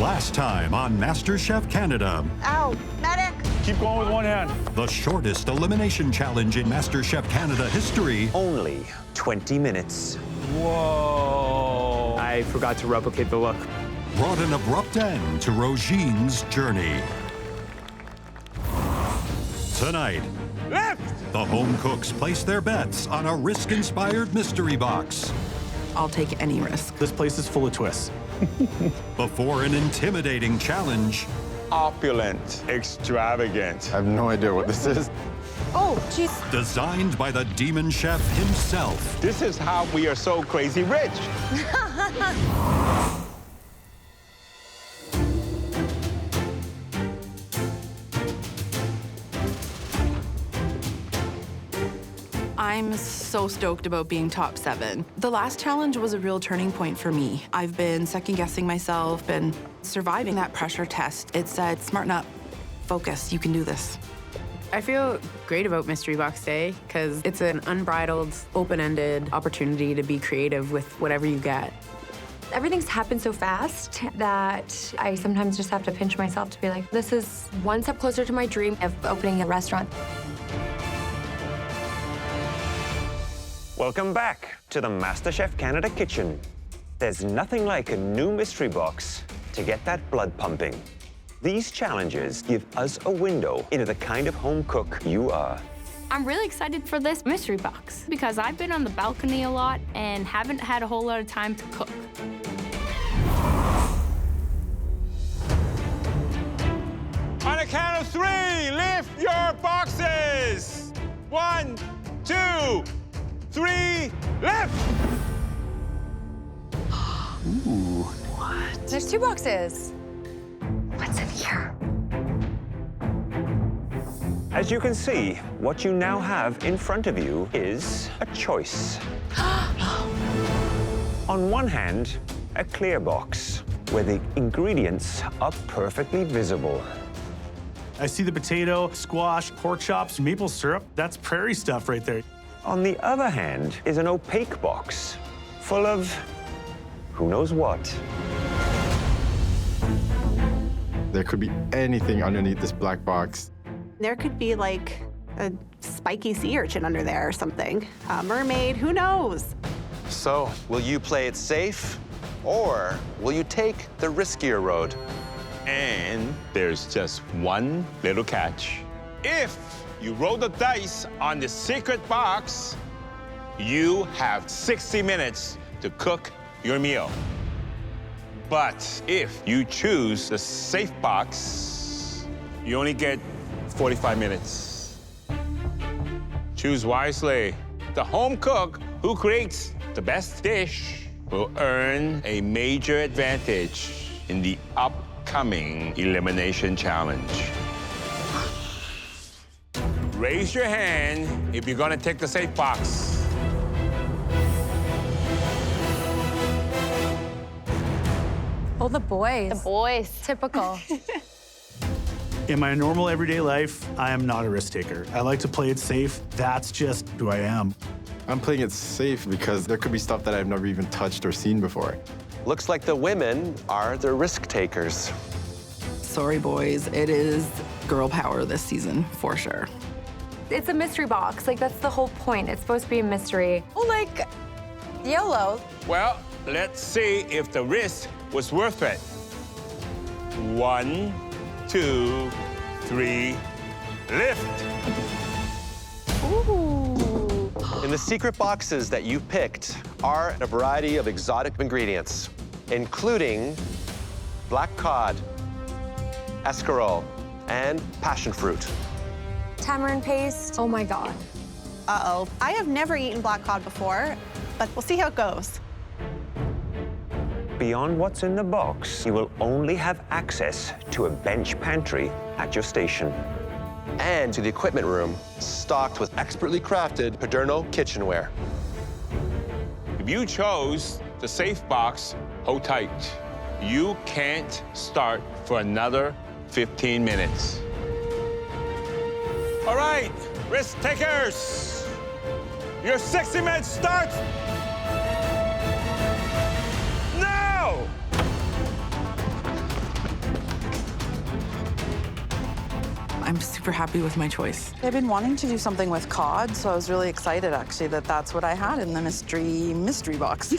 Last time on MasterChef Canada. Ow, medic! Keep going with one hand. The shortest elimination challenge in MasterChef Canada history. Only 20 minutes. Whoa. I forgot to replicate the look. Brought an abrupt end to Rogine's journey. Tonight, Left! the home cooks place their bets on a risk-inspired mystery box. I'll take any risk. This place is full of twists. Before an intimidating challenge, Opulent, extravagant. I have no idea what this is. Oh, jeez. designed by the demon chef himself. This is how we are so crazy rich. I'm so stoked about being top 7. The last challenge was a real turning point for me. I've been second-guessing myself, been surviving that pressure test. It said, smarten up, focus, you can do this. I feel great about Mystery Box Day because it's an unbridled, open-ended opportunity to be creative with whatever you get. Everything's happened so fast that I sometimes just have to pinch myself to be like, this is one step closer to my dream of opening a restaurant. Welcome back to the MasterChef Canada kitchen. There's nothing like a new mystery box to get that blood pumping. These challenges give us a window into the kind of home cook you are. I'm really excited for this mystery box because I've been on the balcony a lot and haven't had a whole lot of time to cook. On a count of 3, lift your boxes. 1, 2, 3, lift! Ooh. What? There's 2 boxes. What's in here? As you can see, what you now have in front of you is a choice. On one hand, a clear box where the ingredients are perfectly visible. I see the potato, squash, pork chops, maple syrup. That's prairie stuff right there. On the other hand is an opaque box full of who knows what. There could be anything underneath this black box. There could be like a spiky sea urchin under there or something. A mermaid, who knows? So, will you play it safe, or will you take the riskier road? And there's just one little catch. If you roll the dice on the secret box, you have 60 minutes to cook your meal. But if you choose the safe box, you only get 45 minutes. Choose wisely. The home cook who creates the best dish will earn a major advantage in the upcoming Elimination Challenge. Raise your hand if you're gonna take the safe box. Oh, the boys. The boys. Typical. In my normal everyday life, I am not a risk taker. I like to play it safe. That's just who I am. I'm playing it safe because there could be stuff that I've never even touched or seen before. Looks like the women are the risk takers. Sorry, boys, it is girl power this season, for sure. It's a mystery box. Like, that's the whole point. It's supposed to be a mystery. Well, like, YOLO. Well, let's see if the risk was worth it. 1, 2, 3, lift. Ooh. In the secret boxes that you picked are a variety of exotic ingredients, including black cod, escarole, and passion fruit. Tamarind paste. Oh my God. Uh-oh. I have never eaten black cod before, but we'll see how it goes. Beyond what's in the box, you will only have access to a bench pantry at your station. And to the equipment room, stocked with expertly crafted Paderno kitchenware. If you chose the safe box, hold tight. You can't start for another 15 minutes. All right, risk takers, your 60 minutes starts now! I'm super happy with my choice. I've been wanting to do something with cod, so I was really excited, actually, that that's what I had in the mystery box.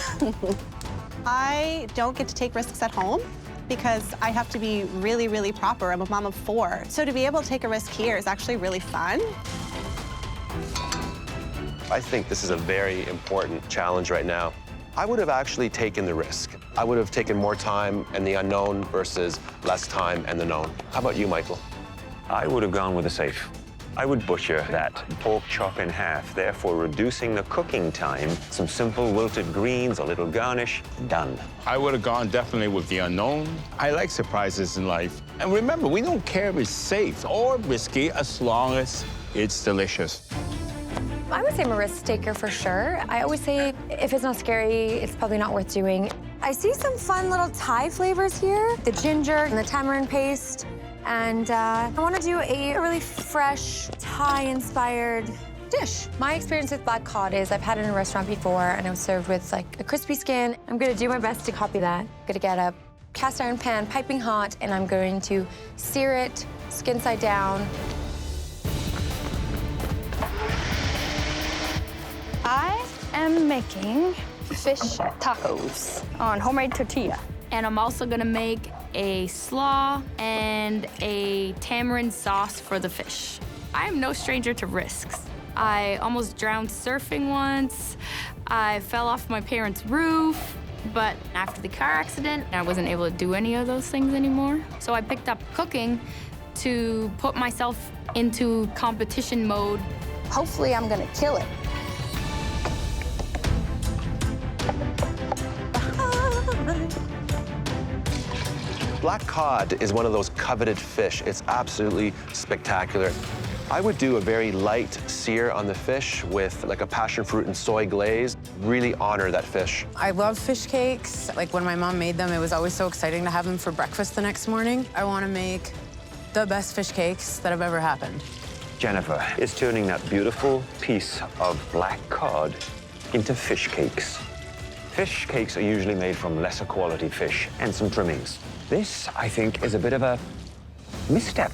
I don't get to take risks at home because I have to be really, really proper. I'm a mom of 4. So to be able to take a risk here is actually really fun. I think this is a very important challenge right now. I would have actually taken the risk. I would have taken more time and the unknown versus less time and the known. How about you, Michael? I would have gone with the safe. I would butcher that pork chop in half, therefore reducing the cooking time. Some simple wilted greens, a little garnish, done. I would have gone definitely with the unknown. I like surprises in life. And remember, we don't care if it's safe or risky as long as it's delicious. I would say I'm a risk taker for sure. I always say if it's not scary, it's probably not worth doing. I see some fun little Thai flavors here, the ginger and the tamarind paste. And I want to do a really fresh Thai-inspired dish. My experience with black cod is I've had it in a restaurant before, and it was served with like a crispy skin. I'm going to do my best to copy that. I'm going to get a cast iron pan piping hot, and I'm going to sear it skin side down. I am making fish tacos on homemade tortilla. And I'm also gonna make a slaw and a tamarind sauce for the fish. I am no stranger to risks. I almost drowned surfing once. I fell off my parents' roof. But after the car accident, I wasn't able to do any of those things anymore. So I picked up cooking to put myself into competition mode. Hopefully I'm gonna kill it. Black cod is one of those coveted fish. It's absolutely spectacular. I would do a very light sear on the fish with like a passion fruit and soy glaze. Really honor that fish. I love fish cakes. Like when my mom made them, it was always so exciting to have them for breakfast the next morning. I want to make the best fish cakes that have ever happened. Jennifer is turning that beautiful piece of black cod into fish cakes. Fish cakes are usually made from lesser quality fish and some trimmings. This, I think, is a bit of a misstep.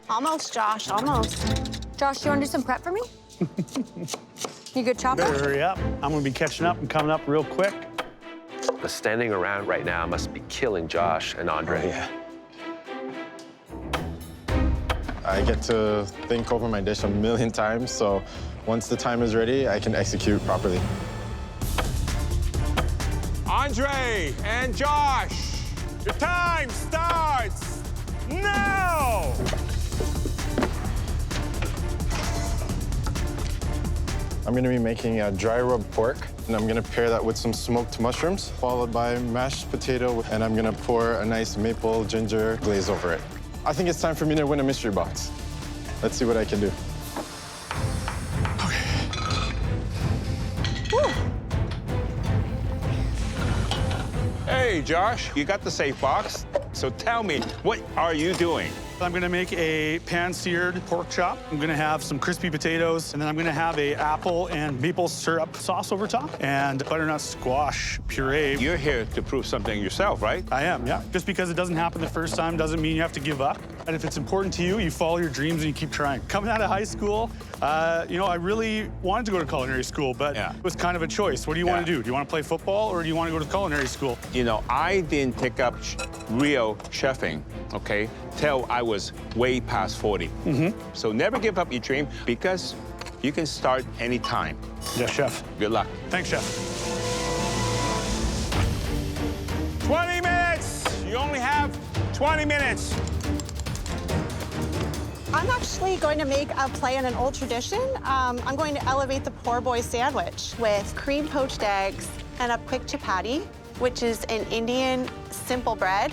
Almost, Josh, almost. Josh, you want to do some prep for me? You good chopper? Better hurry up. I'm gonna be catching up and coming up real quick. The standing around right now must be killing Josh and Andre. Oh, yeah. I get to think over my dish a million times, so once the time is ready, I can execute properly. Andre and Josh, your time starts now! I'm gonna be making a dry rub pork, and I'm gonna pair that with some smoked mushrooms, followed by mashed potato, and I'm gonna pour a nice maple ginger glaze over it. I think it's time for me to win a mystery box. Let's see what I can do. Hey, Josh, you got the safe box. So tell me, what are you doing? I'm gonna make a pan-seared pork chop. I'm gonna have some crispy potatoes, and then I'm gonna have a apple and maple syrup sauce over top, and butternut squash puree. You're here to prove something yourself, right? I am, yeah. Just because it doesn't happen the first time doesn't mean you have to give up. And if it's important to you, you follow your dreams and you keep trying. Coming out of high school, you know, I really wanted to go to culinary school, but it was kind of a choice. What do you want to do? Do you want to play football or do you want to go to culinary school? You know, I didn't pick up real chefing, okay, till I was way past 40. So never give up your dream because you can start anytime. Yes, chef. Good luck. Thanks, chef. 20 minutes! You only have 20 minutes. I'm actually going to make a play on an old tradition. I'm going to elevate the poor boy sandwich with cream poached eggs and a quick chapati, which is an Indian simple bread.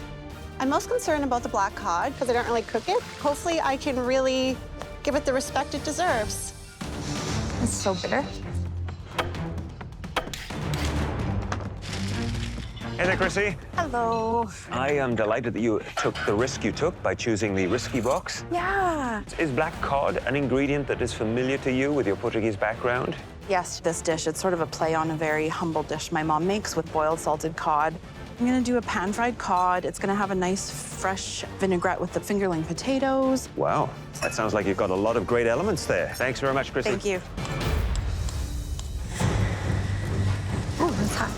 I'm most concerned about the black cod because I don't really cook it. Hopefully I can really give it the respect it deserves. It's so bitter. Hey there, Cryssi. Hello. I am delighted that you took the risk you took by choosing the risky box. Yeah. Is black cod an ingredient that is familiar to you with your Portuguese background? Yes, this dish, it's sort of a play on a very humble dish my mom makes with boiled salted cod I'm gonna do a pan-fried cod. It's gonna have a nice fresh vinaigrette with the fingerling potatoes. Wow, that sounds like you've got a lot of great elements there. Thanks very much, Cryssi. Thank you. Oh, that's hot.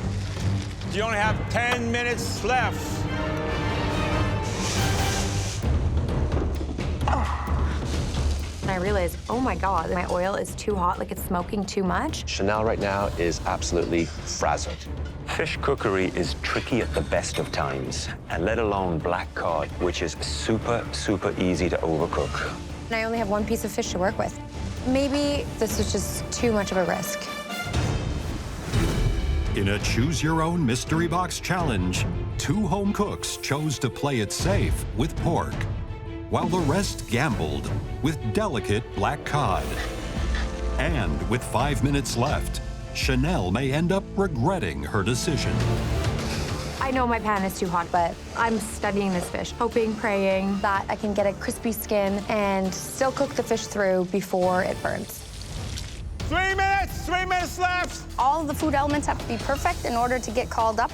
You only have 10 minutes left. And I realized, oh my God, my oil is too hot, like it's smoking too much. Chanelle right now is absolutely frazzled. Fish cookery is tricky at the best of times, and let alone black cod, which is super, super easy to overcook. And I only have one piece of fish to work with. Maybe this was just too much of a risk. In a choose-your-own mystery box challenge, 2 home cooks chose to play it safe with pork, while the rest gambled with delicate black cod. And with 5 minutes left, Chanelle may end up regretting her decision. I know my pan is too hot, but I'm studying this fish, hoping, praying that I can get a crispy skin and still cook the fish through before it burns. 3 minutes! 3 minutes left! All of the food elements have to be perfect in order to get called up.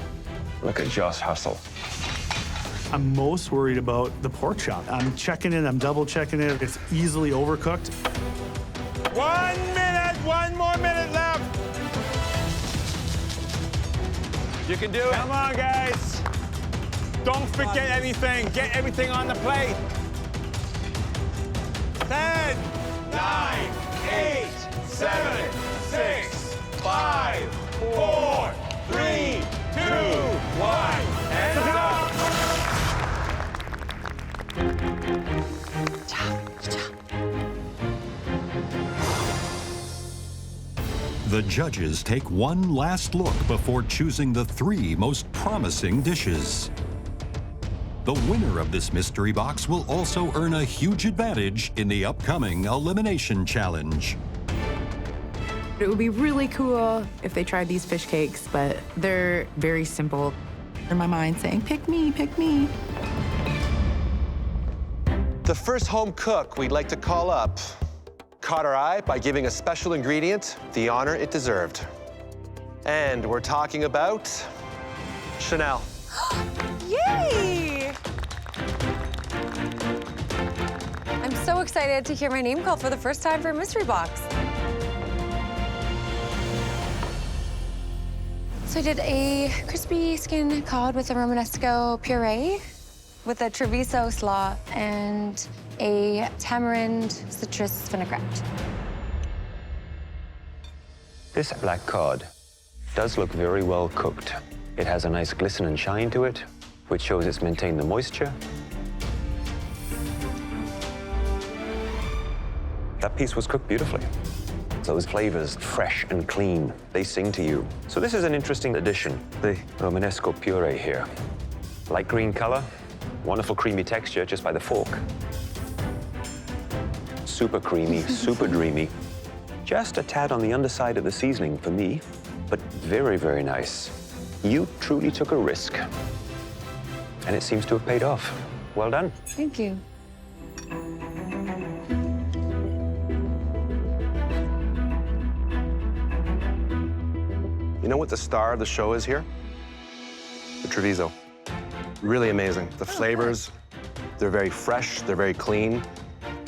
Look at Josh hustle. I'm most worried about the pork chop. I'm checking it, I'm double checking it. It's easily overcooked. 1 minute! 1 more minute left! You can do it. Come on, guys. Don't forget anything. Get everything on the plate. 10, 9, 8, 7, 6, 5, 4, 3, 2, 1, and stop. The judges take one last look before choosing the 3 most promising dishes. The winner of this mystery box will also earn a huge advantage in the upcoming Elimination Challenge. It would be really cool if they tried these fish cakes, but they're very simple. In my mind saying, pick me, pick me. The first home cook we'd like to call up caught our eye by giving a special ingredient the honor it deserved. And we're talking about Chanelle. Yay! I'm so excited to hear my name called for the first time for a mystery box. So I did a crispy skin cod with a Romanesco puree with a Treviso slaw and a tamarind citrus vinaigrette. This black cod does look very well cooked. It has a nice glisten and shine to it, which shows it's maintained the moisture. That piece was cooked beautifully. Those flavors, fresh and clean, they sing to you. So this is an interesting addition, the Romanesco puree here. Light green color, wonderful creamy texture just by the fork. Super creamy, super dreamy. Just a tad on the underside of the seasoning for me, but very, very nice. You truly took a risk, and it seems to have paid off. Well done. Thank you. You know what the star of the show is here? The Treviso. Really amazing. The flavors, they're very fresh, they're very clean.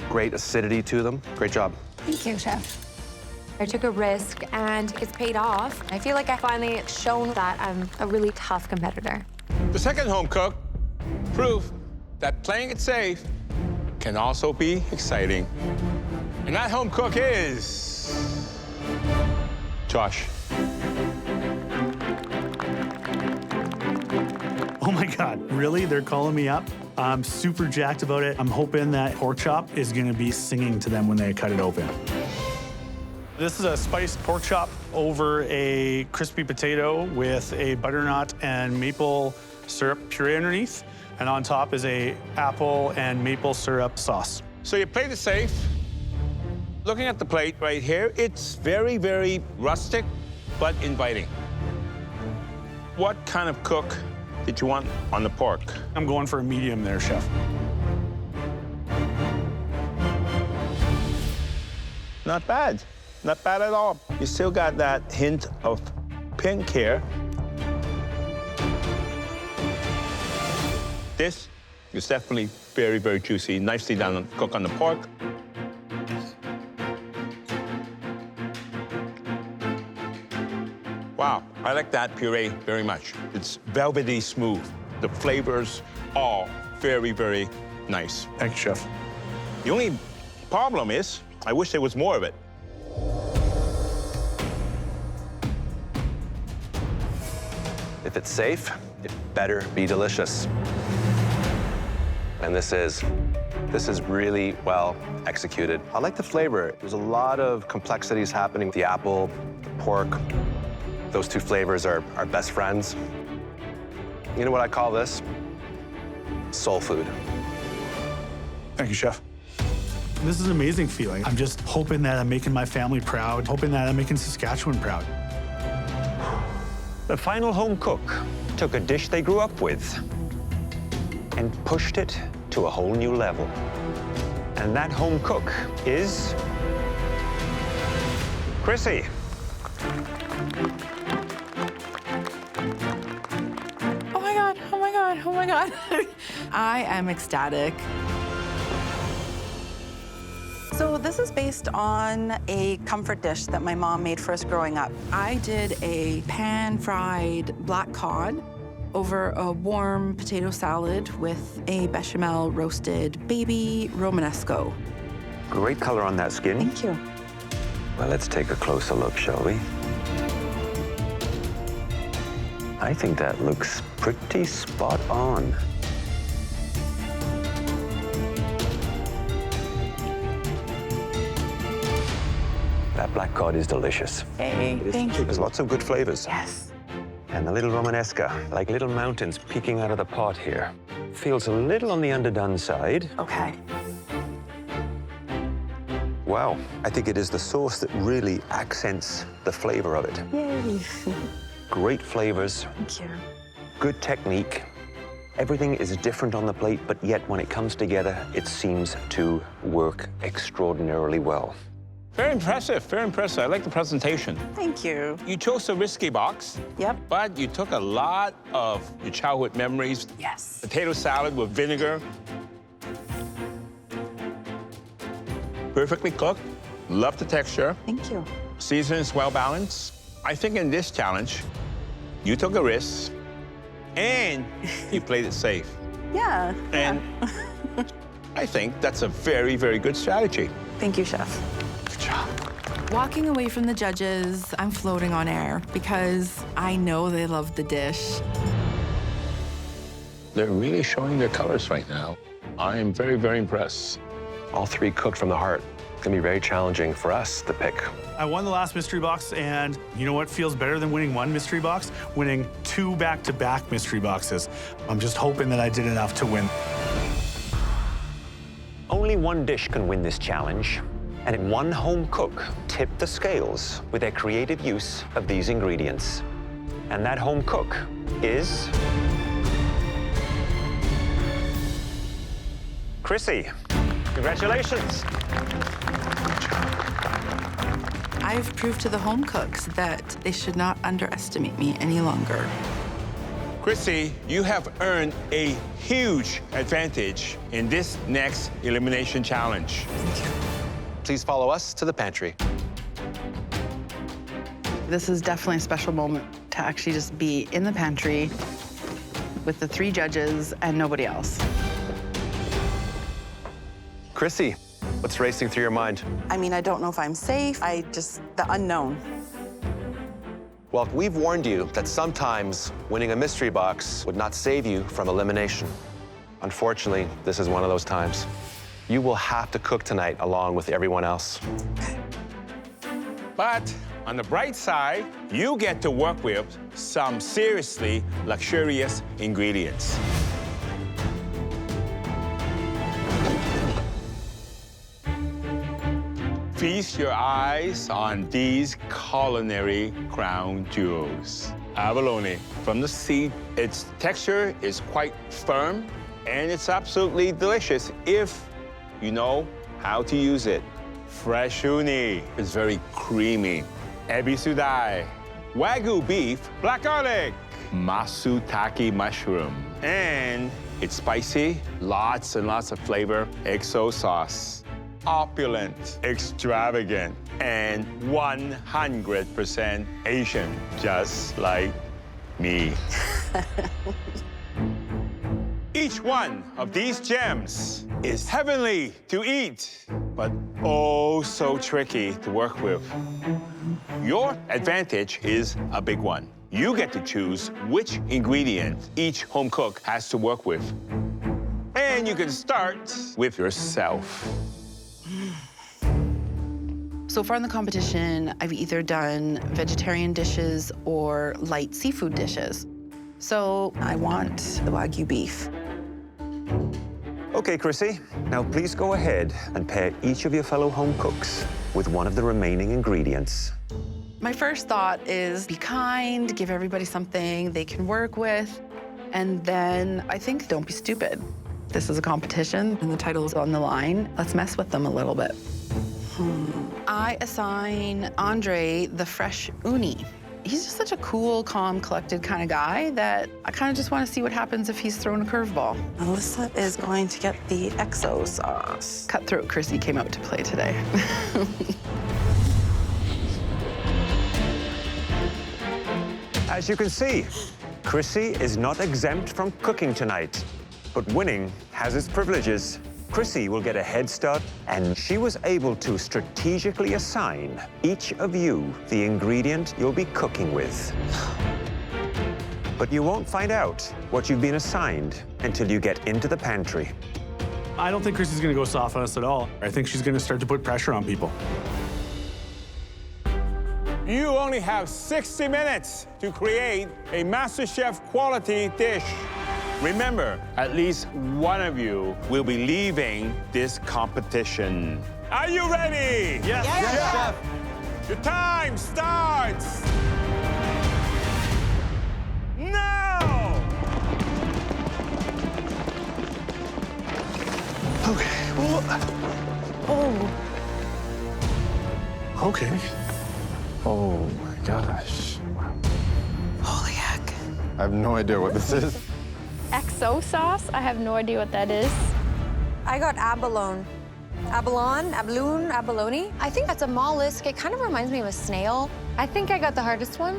Great acidity to them. Great job. Thank you, Chef. I took a risk and it's paid off. I feel like I finally shown that I'm a really tough competitor. The second home cook proved that playing it safe can also be exciting. And that home cook is Josh. Oh my God, really? They're calling me up? I'm super jacked about it. I'm hoping that pork chop is gonna be singing to them when they cut it open. This is a spiced pork chop over a crispy potato with a butternut and maple syrup puree underneath. And on top is a apple and maple syrup sauce. So you played it safe. Looking at the plate right here, it's very, very rustic, but inviting. What kind of cook did you want on the pork? I'm going for a medium there, Chef. Not bad. Not bad at all. You still got that hint of pink here. This is definitely very, very juicy. Nicely done, cooked on the pork. Wow, I like that puree very much. It's velvety smooth. The flavors are very, very nice. Thank you, Chef. The only problem is, I wish there was more of it. If it's safe, it better be delicious. And this is really well executed. I like the flavor. There's a lot of complexities happening. The apple, the pork, those two flavors are best friends. You know what I call this? Soul food. Thank you, Chef. This is an amazing feeling. I'm just hoping that I'm making my family proud, hoping that I'm making Saskatchewan proud. The final home cook took a dish they grew up with and pushed it to a whole new level. And that home cook is Cryssi. Oh my God, oh my God, oh my God. I am ecstatic. So this is based on a comfort dish that my mom made for us growing up. I did a pan-fried black cod over a warm potato salad with a bechamel roasted baby Romanesco. Great color on that skin. Thank you. Well, let's take a closer look, shall we? I think that looks pretty spot on. That black cod is delicious. Hey, thank you. There's lots of good flavors. Yes. And the little Romanesca, like little mountains peeking out of the pot here. Feels a little on the underdone side. Okay. Wow, I think it is the sauce that really accents the flavor of it. Yay. Great flavors. Thank you. Good technique. Everything is different on the plate, but yet when it comes together, it seems to work extraordinarily well. Very impressive, very impressive. I like the presentation. Thank you. You chose a risky box. Yep. But you took a lot of your childhood memories. Yes. Potato salad with vinegar. Perfectly cooked. Love the texture. Thank you. Seasoning is well balanced. I think in this challenge, you took a risk and you played it safe. Yeah. And I think that's a very, very good strategy. Thank you, Chef. Good job. Walking away from the judges, I'm floating on air because I know they loved the dish. They're really showing their colors right now. I am very, very impressed. All three cooked from the heart. It's gonna be very challenging for us to pick. I won the last mystery box, and you know what feels better than winning one mystery box? Winning 2 back-to-back mystery boxes. I'm just hoping that I did enough to win. Only one dish can win this challenge, and one home cook tipped the scales with their creative use of these ingredients. And that home cook is Cryssi. Congratulations. I've proved to the home cooks that they should not underestimate me any longer. Cryssi, you have earned a huge advantage in this next elimination challenge. Thank you. Please follow us to the pantry. This is definitely a special moment to actually just be in the pantry with the 3 judges and nobody else. Cryssi, what's racing through your mind? I mean, I don't know if I'm safe. The unknown. Well, we've warned you that sometimes winning a mystery box would not save you from elimination. Unfortunately, this is one of those times. You will have to cook tonight along with everyone else. But on the bright side, you get to work with some seriously luxurious ingredients. Feast your eyes on these culinary crown jewels. Abalone. From the seed, its texture is quite firm, and it's absolutely delicious if you know how to use it. Fresh uni is very creamy. Ebisu, Wagyu beef, black garlic. Matsutake mushroom. And it's spicy, lots and lots of flavor. XO sauce, opulent, extravagant, and 100% Asian, just like me. Each one of these gems is heavenly to eat, but oh so tricky to work with. Your advantage is a big one. You get to choose which ingredient each home cook has to work with. And you can start with yourself. So far in the competition, I've either done vegetarian dishes or light seafood dishes. So I want the Wagyu beef. Okay, Crissy, now please go ahead and pair each of your fellow home cooks with one of the remaining ingredients. My first thought is be kind, give everybody something they can work with, and then I think don't be stupid. This is a competition and the title is on the line. Let's mess with them a little bit. I assign Andre the fresh uni. He's just such a cool, calm, collected kind of guy that I kind of just want to see what happens if he's thrown a curveball. Alyssa is going to get the XO sauce. Cutthroat Crissy came out to play today. As you can see, Crissy is not exempt from cooking tonight, but winning has its privileges. Crissy will get a head start, and she was able to strategically assign each of you the ingredient you'll be cooking with. But you won't find out what you've been assigned until you get into the pantry. I don't think Crissy's gonna go soft on us at all. I think she's gonna start to put pressure on people. You only have 60 minutes to create a MasterChef quality dish. Remember, at least one of you will be leaving this competition. Are you ready? Yes. Yes, Chef. Your time starts now! Okay. Oh. Okay. Oh my gosh. Holy heck. I have no idea what this is. XO sauce? I have no idea what that is. I got abalone. Abalone, abaloon, abalone. I think that's a mollusk. It kind of reminds me of a snail. I think I got the hardest one.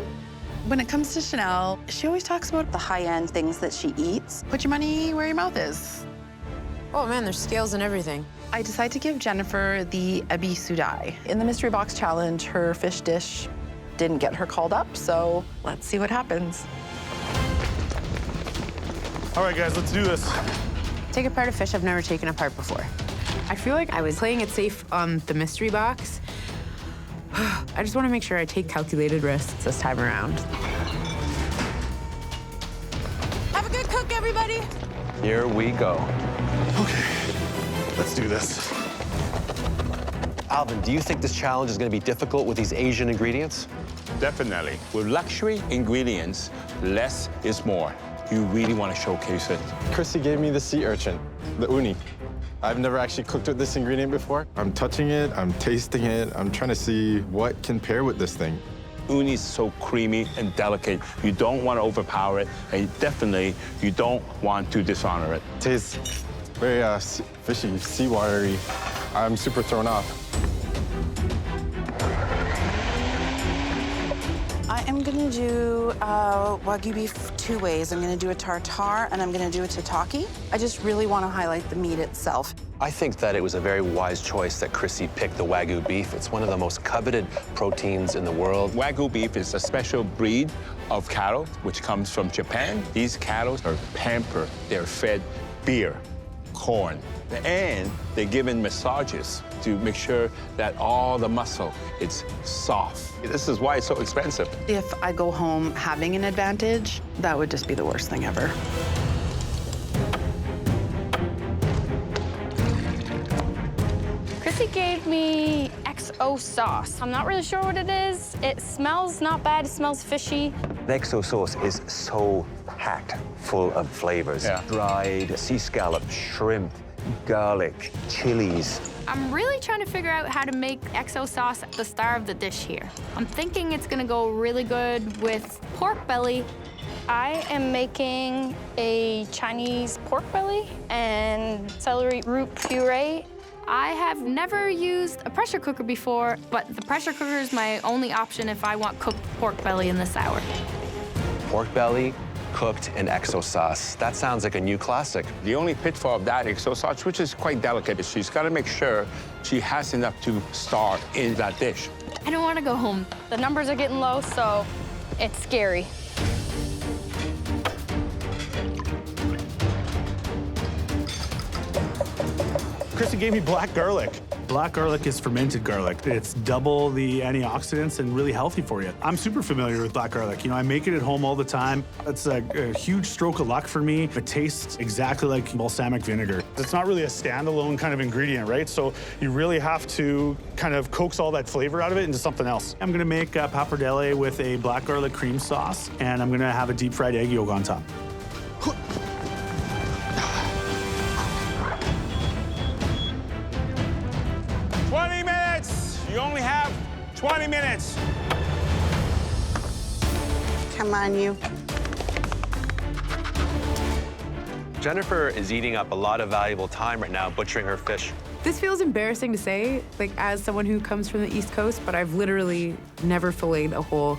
When it comes to Chanelle, she always talks about the high-end things that she eats. Put your money where your mouth is. Oh man, there's scales and everything. I decided to give Jennifer the ebisu. In the mystery box challenge, her fish dish didn't get her called up, so let's see what happens. All right, guys, let's do this. Take apart a fish I've never taken apart before. I feel like I was playing it safe on the mystery box. I just want to make sure I take calculated risks this time around. Have a good cook, everybody. Here we go. Okay, let's do this. Alvin, do you think this challenge is going to be difficult with these Asian ingredients? Definitely. With luxury ingredients, less is more. You really want to showcase it. Crissy gave me the sea urchin, the uni. I've never actually cooked with this ingredient before. I'm touching it, I'm tasting it, I'm trying to see what can pair with this thing. Uni is so creamy and delicate. You don't want to overpower it, and definitely you don't want to dishonor it. Tastes very fishy, seawatery. I'm super thrown off. I am gonna do Wagyu beef 2 ways. I'm gonna do a tartare and I'm gonna do a tataki. I just really want to highlight the meat itself. I think that it was a very wise choice that Crissy picked the Wagyu beef. It's one of the most coveted proteins in the world. Wagyu beef is a special breed of cattle which comes from Japan. These cattle are pampered. They're fed beer, corn, and they're given massages to make sure that all the muscle is soft. This is why it's so expensive. If I go home having an advantage, that would just be the worst thing ever. Crissy gave me XO sauce. I'm not really sure what it is. It smells not bad. It smells fishy. The XO sauce is so packed full of flavors. Yeah. Dried sea scallops, shrimp, garlic, chilies. I'm really trying to figure out how to make XO sauce the star of the dish here. I'm thinking it's gonna go really good with pork belly I am making a Chinese pork belly and celery root puree. I have never used a pressure cooker before, but the pressure cooker is my only option if I want cooked pork belly in this hour. Pork belly cooked in XO sauce. That sounds like a new classic. The only pitfall of that XO sauce, which is quite delicate, is she's got to make sure she has enough to start in that dish. I don't want to go home. The numbers are getting low, so it's scary. Cryssi gave me black garlic. Black garlic is fermented garlic. It's double the antioxidants and really healthy for you. I'm super familiar with black garlic. You know, I make it at home all the time. It's a huge stroke of luck for me. It tastes exactly like balsamic vinegar. It's not really a standalone kind of ingredient, right? So you really have to kind of coax all that flavor out of it into something else. I'm gonna make pappardelle with a black garlic cream sauce, and I'm gonna have a deep fried egg yolk on top. 20 minutes! You only have 20 minutes. Come on, you. Jennifer is eating up a lot of valuable time right now butchering her fish. This feels embarrassing to say, like as someone who comes from the East Coast, but I've literally never filleted a whole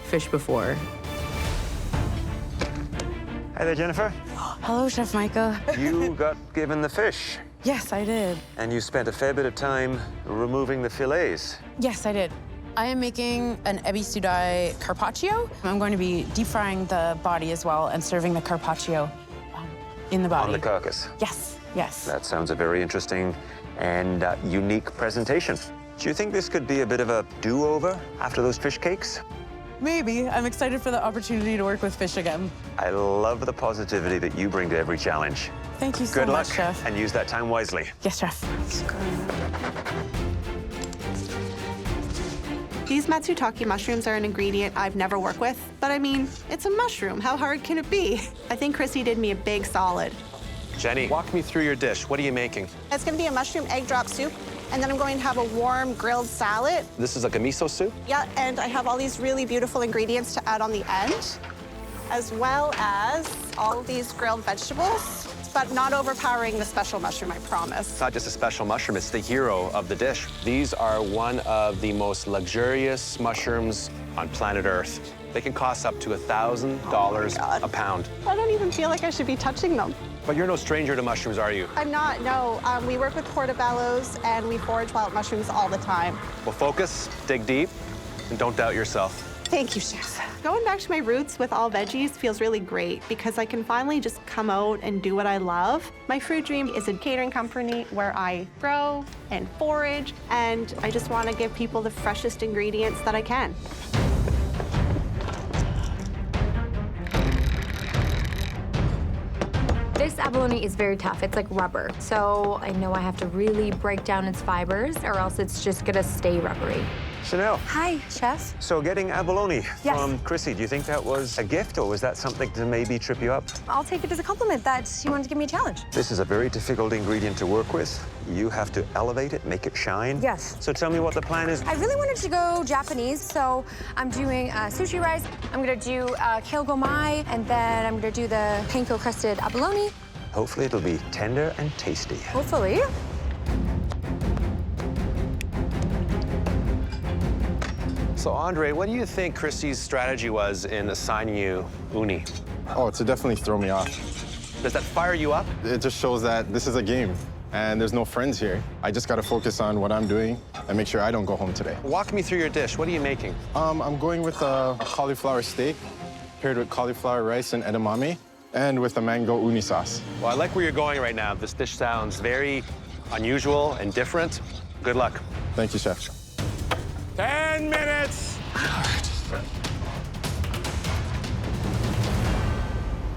fish before. Hi there, Jennifer. Hello, Chef Micah. You got given the fish, Yes, I did. and you spent a fair bit of time removing the fillets. Yes, I did. I am making an ebisu carpaccio. I'm going to be deep frying the body as well and serving the carpaccio in the body. On the carcass. Yes, yes. That sounds a very interesting and unique presentation. Do you think this could be a bit of a do-over after those fish cakes? Maybe. I'm excited for the opportunity to work with fish again. I love the positivity that you bring to every challenge. Thank you so Good luck, much, Chef. and use that time wisely. Yes, Chef. These Matsutake mushrooms are an ingredient I've never worked with, but I mean, it's a mushroom. How hard can it be? I think Cryssi did me a big solid. Jenny, walk me through your dish. What are you making? It's gonna be a mushroom egg drop soup, and then I'm going to have a warm grilled salad. This is like a miso soup? Yeah, and I have all these really beautiful ingredients to add on the end, as well as all of these grilled vegetables, but not overpowering the special mushroom, I promise. It's not just a special mushroom, it's the hero of the dish. These are one of the most luxurious mushrooms on planet Earth. They can cost up to $1,000 a pound. I don't even feel like I should be touching them. But you're no stranger to mushrooms, are you? I'm not, no. We work with portobellos, and we forage wild mushrooms all the time. Well, focus, dig deep, and don't doubt yourself. Thank you, Chef. Going back to my roots with all veggies feels really great because I can finally just come out and do what I love. My fruit dream is a catering company where I grow and forage, and I just want to give people the freshest ingredients that I can. This abalone is very tough. It's like rubber. So I know I have to really break down its fibers or else it's just gonna stay rubbery. Chanelle. Hi, Chef. So getting abalone Yes. from Cryssi, do you think that was a gift or was that something to maybe trip you up? I'll take it as a compliment that you wanted to give me a challenge. This is a very difficult ingredient to work with. You have to elevate it, make it shine. Yes. So tell me what the plan is. I really wanted to go Japanese, so I'm doing sushi rice. I'm gonna do kale gomai, and then I'm gonna do the panko crusted abalone. Hopefully it'll be tender and tasty. Hopefully. So, Andre, what do you think Chrissy's strategy was in assigning you uni? Oh, to definitely throw me off. Does that fire you up? It just shows that this is a game, and there's no friends here. I just gotta focus on what I'm doing and make sure I don't go home today. Walk me through your dish. What are you making? I'm going with a cauliflower steak, paired with cauliflower rice and edamame, and with a mango uni sauce. Well, I like where you're going right now. This dish sounds very unusual and different. Good luck. Thank you, Chef. 10 minutes.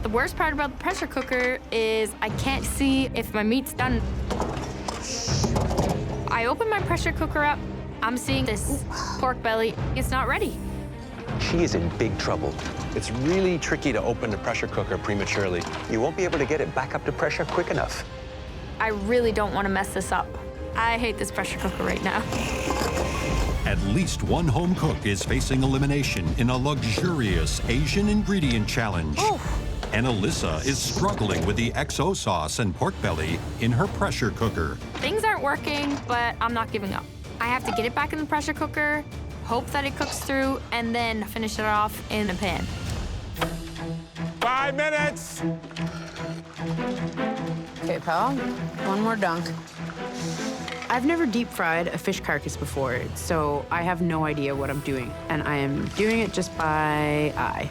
The worst part about the pressure cooker is I can't see if my meat's done. I open my pressure cooker up, I'm seeing this pork belly. It's not ready. She is in big trouble. It's really tricky to open the pressure cooker prematurely. You won't be able to get it back up to pressure quick enough. I really don't want to mess this up. I hate this pressure cooker right now. At least one home cook is facing elimination in a luxurious Asian ingredient challenge. And Alyssa is struggling with the XO sauce and pork belly in her pressure cooker. Things aren't working, but I'm not giving up. I have to get it back in the pressure cooker, hope that it cooks through, and then finish it off in the pan. 5 minutes. Okay, pal, one more dunk. I've never deep fried a fish carcass before, so I have no idea what I'm doing. And I am doing it just by eye.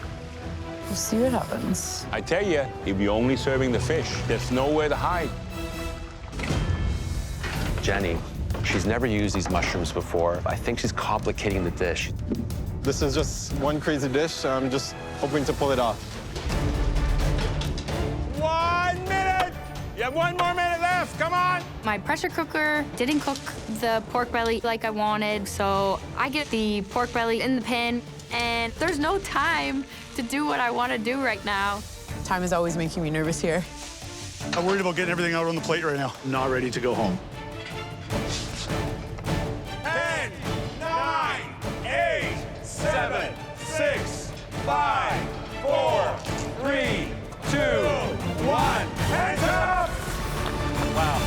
We'll see what happens. I tell you, if you're only serving the fish, there's nowhere to hide. Jenny, she's never used these mushrooms before. I think she's complicating the dish. This is just one crazy dish. I'm just hoping to pull it off. 1 minute! You have 1 more minute left, come on! My pressure cooker didn't cook the pork belly like I wanted, so I get the pork belly in the pan, and there's no time to do what I want to do right now. Time is always making me nervous here. I'm worried about getting everything out on the plate right now. I'm not ready to go home. 10, 9, 8, 7, 6, 5, 4, 3, 2, 1. Hands up! Wow.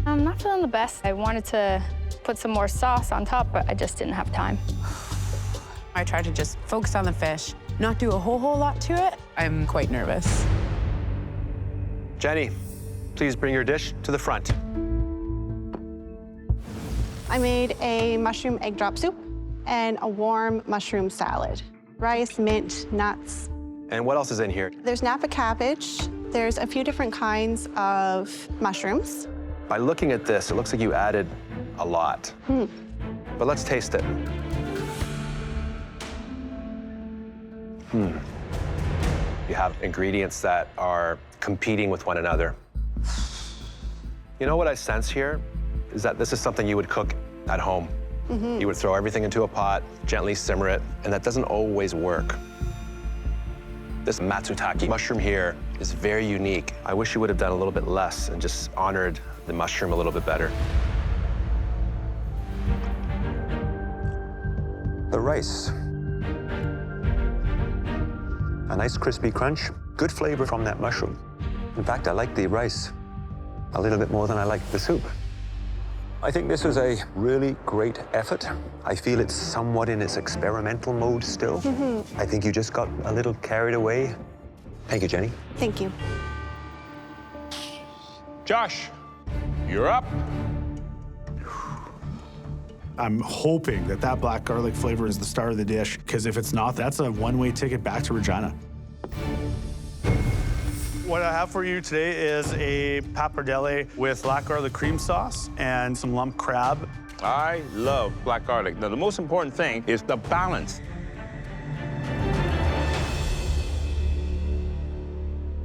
I'm not feeling the best. I wanted to put some more sauce on top, but I just didn't have time. I tried to just focus on the fish, not do a whole lot to it. I'm quite nervous. Jenny, please bring your dish to the front. I made a mushroom egg drop soup and a warm mushroom salad. Rice, mint, nuts. And what else is in here? There's Napa cabbage. There's a few different kinds of mushrooms. By looking at this, it looks like you added a lot. But let's taste it. You have ingredients that are competing with one another. You know what I sense here is that this is something you would cook at home. You would throw everything into a pot, gently simmer it, and that doesn't always work. This Matsutake mushroom here is very unique. I wish you would have done a little bit less and just honored the mushroom a little bit better. The rice. A nice crispy crunch, good flavor from that mushroom. In fact, I like the rice a little bit more than I like the soup. I think this was a really great effort. I feel it's somewhat in its experimental mode still. I think you just got a little carried away. Thank you, Jenny. Thank you. Josh, you're up. I'm hoping that that black garlic flavor is the star of the dish, because if it's not, that's a one-way ticket back to Regina. What I have for you today is a pappardelle with black garlic cream sauce and some lump crab. I love black garlic. Now, the most important thing is the balance.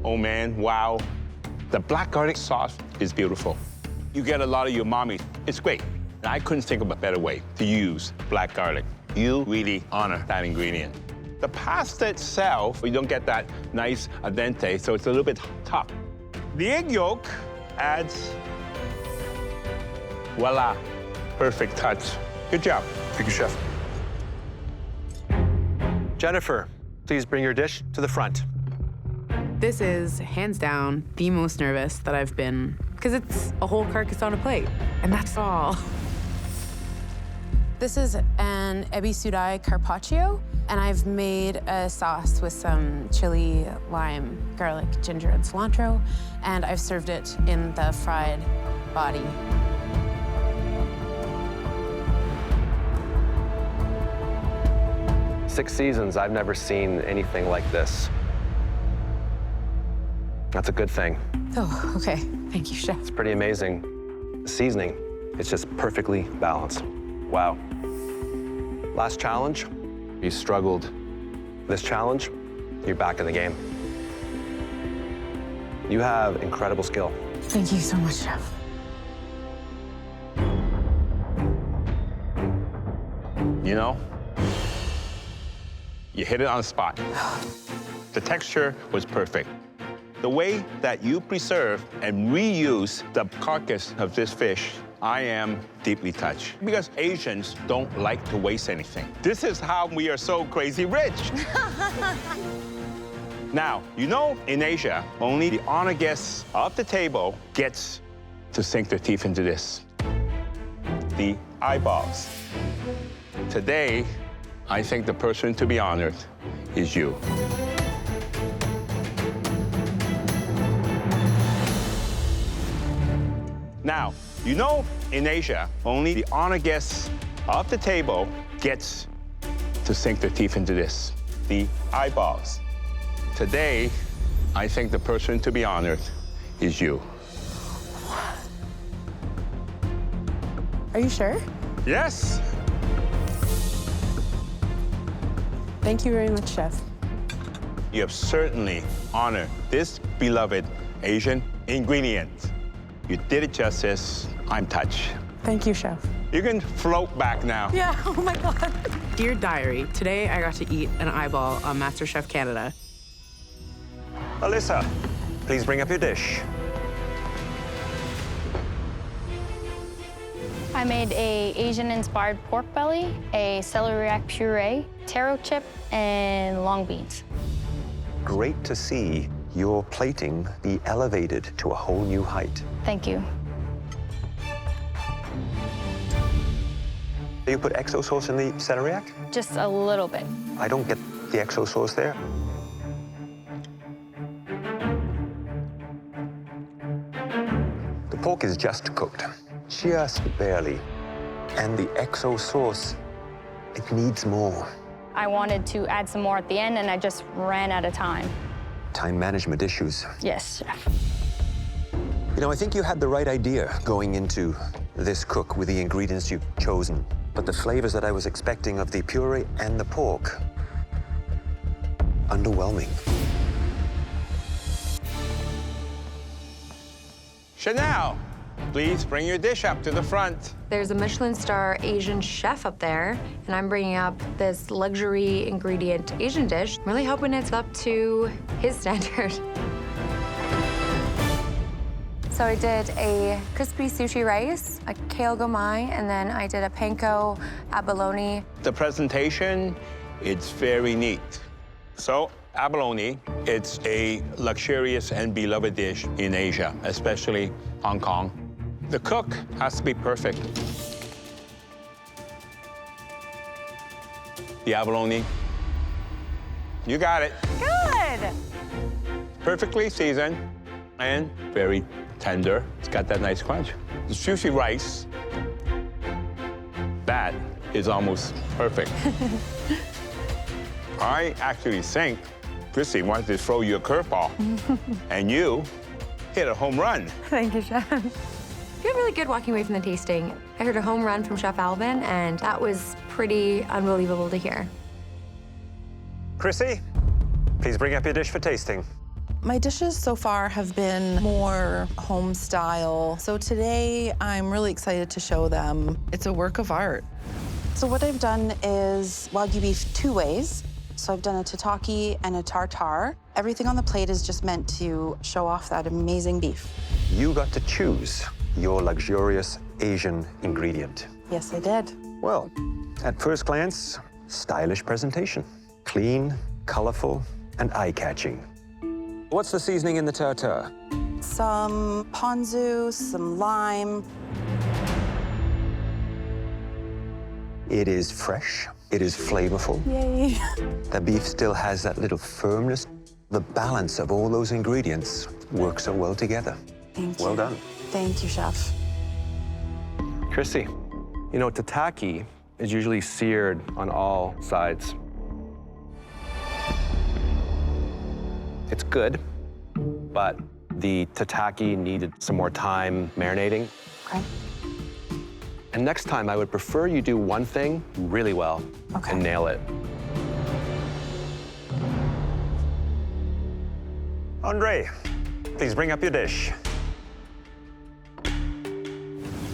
Oh man, wow. The black garlic sauce is beautiful. You get a lot of umami. It's great. And I couldn't think of a better way to use black garlic. You really honor that ingredient. The pasta itself, you don't get that nice al dente, so it's a little bit tough. The egg yolk adds, voila, perfect touch. Good job. Thank you, Chef. Jennifer, please bring your dish to the front. This is, hands down, the most nervous that I've been, because it's a whole carcass on a plate, and that's all. This is an ebisu carpaccio, and I've made a sauce with some chili, lime, garlic, ginger, and cilantro, and I've served it in the fried body. Six seasons, I've never seen anything like this. That's a good thing. Oh, okay. Thank you, Chef. It's pretty amazing. The seasoning, it's just perfectly balanced. Wow. Last challenge, you struggled. This challenge, you're back in the game. You have incredible skill. Thank you so much, Chef. You know, you hit it on the spot. The texture was perfect. The way that you preserve and reuse the carcass of this fish I am deeply touched because Asians don't like to waste anything. This is how we are so crazy rich. Now, you know, in Asia, only the honored guests of the table gets to sink their teeth into this. The eyeballs. Today, I think the person to be honored is you. Now, you know, in Asia, only the honored guests of the table gets to sink their teeth into this, the eyeballs. Today, I think the person to be honored is you. Are you sure? Yes. Thank you very much, Chef. You have certainly honored this beloved Asian ingredient. You did it justice. I'm touched. Thank you, Chef. You can float back now. Yeah, oh my God. Dear Diary, today I got to eat an eyeball on MasterChef Canada. Alyssa, please bring up your dish. I made a Asian-inspired pork belly, a celeriac puree, taro chip, and long beans. Great to see your plating be elevated to a whole new height. Thank you. Do you put XO sauce in the celeriac? Just a little bit. I don't get the XO sauce there. The pork is just cooked, just barely. And the XO sauce, it needs more. I wanted to add some more at the end, and I just ran out of time. Time management issues. Yes, Chef. You know, I think you had the right idea going into this cook with the ingredients you've chosen. But the flavors that I was expecting of the puree and the pork, underwhelming. Chanelle, please bring your dish up to the front. There's a Michelin star Asian chef up there, and I'm bringing up this luxury ingredient Asian dish. I'm really hoping it's up to his standard. So I did a crispy sushi rice, a kale gomai, and then I did a panko abalone. The presentation, it's very neat. So, abalone, it's a luxurious and beloved dish in Asia, especially Hong Kong. The cook has to be perfect. The abalone, you got it. Good. Perfectly seasoned and very tender. It's got that nice crunch. The sushi rice, that is almost perfect. I actually think Cryssi wanted to throw you a curveball, and you hit a home run. Thank you, Chef. I feel really good walking away from the tasting. I heard a home run from Chef Alvin, and that was pretty unbelievable to hear. Cryssi, please bring up your dish for tasting. My dishes so far have been more home style. So today I'm really excited to show them. It's a work of art. So what I've done is Wagyu beef two ways. So I've done a tataki and a tartare. Everything on the plate is just meant to show off that amazing beef. You got to choose your luxurious Asian ingredient. Yes, I did. Well, at first glance, stylish presentation. Clean, colorful, and eye-catching. What's the seasoning in the tartare? Some ponzu, some lime. It is fresh. It is flavorful. Yay. The beef still has that little firmness. The balance of all those ingredients works so well together. Thank you. Well done. Thank you, Chef. Cryssi, you know, tataki is usually seared on all sides. It's good, but the tataki needed some more time marinating. Okay. And next time, I would prefer you do one thing really well and nail it. Andre, please bring up your dish.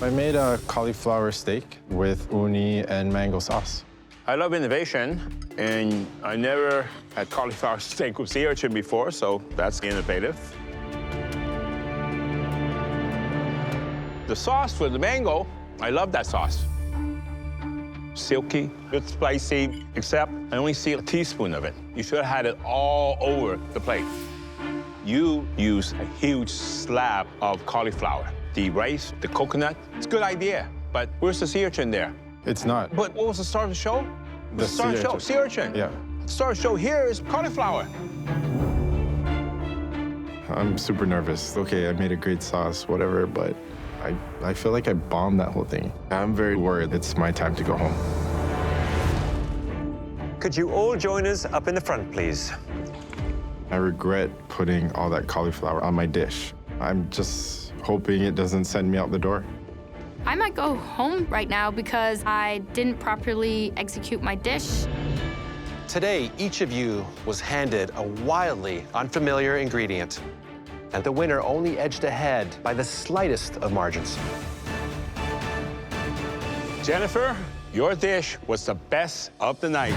I made a cauliflower steak with uni and mango sauce. I love innovation, and I never had cauliflower steak with sea urchin before, so that's innovative. The sauce for the mango, I love that sauce. Silky, good spicy, except I only see a teaspoon of it. You should have had it all over the plate. You use a huge slab of cauliflower. The rice, the coconut, it's a good idea, but where's the sea urchin there? It's not. But what was the star of the show? The star of the show, sea urchin. Yeah. The star of the show here is cauliflower. I'm super nervous. Okay, I made a great sauce, whatever, but I feel like I bombed that whole thing. I'm very worried it's my time to go home. Could you all join us up in the front, please? I regret putting all that cauliflower on my dish. I'm just hoping it doesn't send me out the door. I might go home right now because I didn't properly execute my dish. Today, each of you was handed a wildly unfamiliar ingredient, and the winner only edged ahead by the slightest of margins. Jennifer, your dish was the best of the night.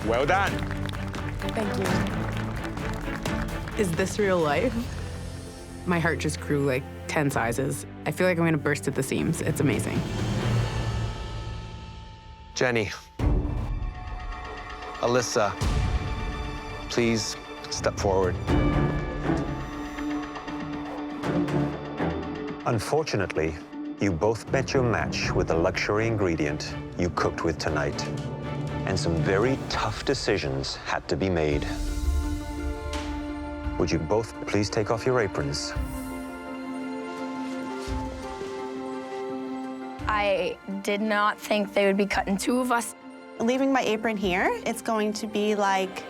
Well done. Thank you. Is this real life? My heart just grew like 10 sizes. I feel like I'm gonna burst at the seams. It's amazing. Jenny, Alyssa, please step forward. Unfortunately, you both met your match with the luxury ingredient you cooked with tonight. And some very tough decisions had to be made. Would you both please take off your aprons? I did not think they would be cutting two of us. Leaving my apron here, it's going to be like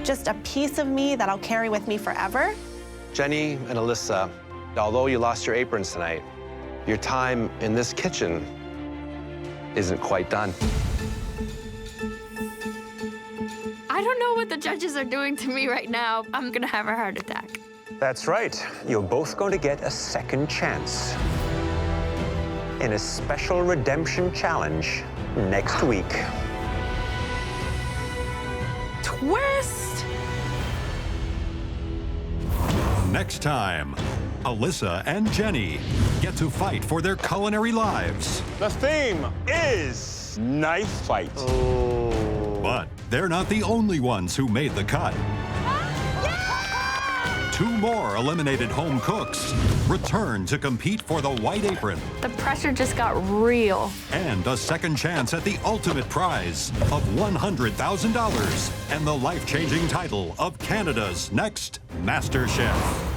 just a piece of me that I'll carry with me forever. Jenny and Alyssa, although you lost your aprons tonight, your time in this kitchen isn't quite done. I don't know what the judges are doing to me right now. I'm gonna have a heart attack. That's right. You're both going to get a second chance in a special redemption challenge next week. Twist! Next time, Alyssa and Jenny get to fight for their culinary lives. The theme is knife fight. But they're not the only ones who made the cut. Two more eliminated home cooks return to compete for the white apron. The pressure just got real. And a second chance at the ultimate prize of $100,000 and the life-changing title of Canada's next MasterChef.